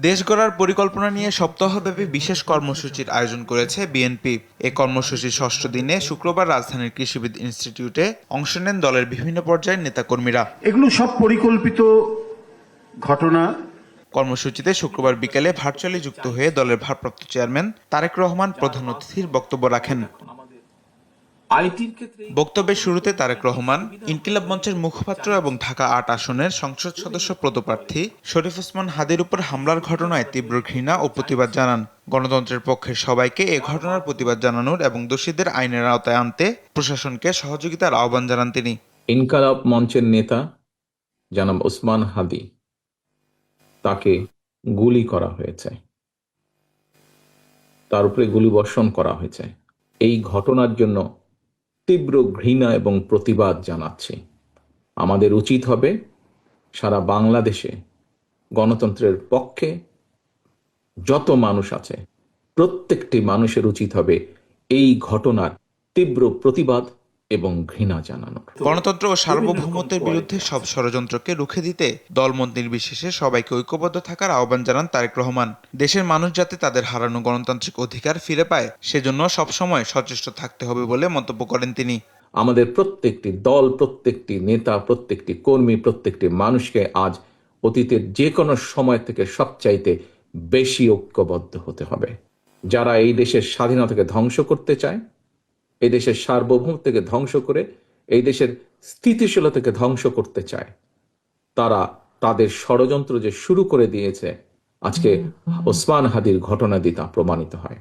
দেশ গড়ার পরিকল্পনা নিয়ে সপ্তাহব্যাপী বিশেষ কর্মসূচির আয়োজন করেছে বিএনপি। এ কর্মসূচির ষষ্ঠ দিনে শুক্রবার রাজধানীর কৃষিবিদ ইনস্টিটিউটে অংশ নেন দলের বিভিন্ন পর্যায়ের নেতাকর্মীরা। এগুলো সব পরিকল্পিত ঘটনা। কর্মসূচিতে শুক্রবার বিকেলে ভার্চুয়ালি যুক্ত হয়ে দলের ভারপ্রাপ্ত চেয়ারম্যান তারেক রহমান প্রধান অতিথির বক্তব্য রাখেন। বক্তব্যের শুরুতে তারেক রহমান ইনকিলাব মঞ্চের মুখপাত্র এবং ঢাকা ৮ আসনের সংসদ সদস্য পদপ্রার্থী শরীফ ওসমান হাদির উপর হামলার ঘটনায় তীব্র ঘৃণা ও প্রতিবাদ জানান। গণতন্ত্রের পক্ষের সবাইকে এ ঘটনার প্রতিবাদ জানানোর এবং দোষীদের আইনের আওতায় আনতে প্রশাসনকে সহযোগিতার আহ্বান জানান তিনি। ইনকিলাব মঞ্চের নেতা জনাব ওসমান হাদি, তাকে গুলি করা হয়েছে, তার উপরে গুলিবর্ষণ করা হয়েছে। এই ঘটনার জন্য তীব্র ঘৃণা এবং প্রতিবাদ জানাচ্ছি। আমাদের উচিত হবে সারা বাংলাদেশে গণতন্ত্রের পক্ষে যত মানুষ আছে প্রত্যেকটি মানুষের উচিত হবে এই ঘটনার তীব্র প্রতিবাদ এবং ঘৃণা জানানো। গণতন্ত্র ও সার্বভৌমত্বের বিরুদ্ধে সব ষড়যন্ত্রকে রুখে দিতে দলমত নির্বিশেষে সবাইকে ঐক্যবদ্ধ থাকার আহ্বান জানান তারেক রহমান। দেশের মানুষ যাতে তাদের হারানো গণতান্ত্রিক অধিকার ফিরে পায় সেজন্য সবসময় সচেষ্ট থাকতে হবে বলে মন্তব্য করেন তিনি। আমাদের প্রত্যেকটি দল, প্রত্যেকটি নেতা, প্রত্যেকটি কর্মী, প্রত্যেকটি মানুষকে আজ অতীতের যে কোনো সময় থেকে সবচাইতে বেশি ঐক্যবদ্ধ হতে হবে। যারা এই দেশের স্বাধীনতাকে ধ্বংস করতে চায়, এই দেশের সার্বভৌমত্বকে ধ্বংস করে এই দেশের স্থিতিশীলতাকে ধ্বংস করতে চায়, তারা তাদের ষড়যন্ত্র যে শুরু করে দিয়েছে, আজকে ওসমান হাদির ঘটনা দিয়ে তা প্রমাণিত হয়।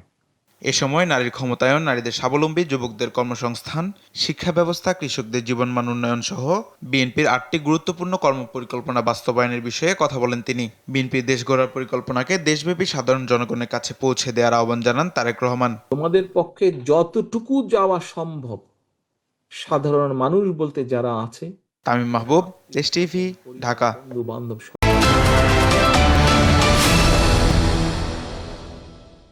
এ সময় নারীর ক্ষমতায়ন, নারীদের স্বাবলম্বী, যুবকদের কর্মসংস্থান, শিক্ষা ব্যবস্থা, কৃষকদের জীবনমান উন্নয়ন সহ বিএনপির 8টি গুরুত্বপূর্ণ কর্মপরিকল্পনা বাস্তবায়নের বিষয়ে কথা বলেন তিনি। বিএনপির দেশ গড়ার পরিকল্পনাকে দেশব্যাপী সাধারণ জনগণের কাছে পৌঁছে দেওয়ার আহ্বান জানান তারেক রহমান। তোমাদের পক্ষে যতটুকু যাওয়া সম্ভব সাধারণ মানুষ বলতে যারা আছে, তামিম মাহবুব, দেশ টিভি, ঢাকা। বন্ধু বান্ধব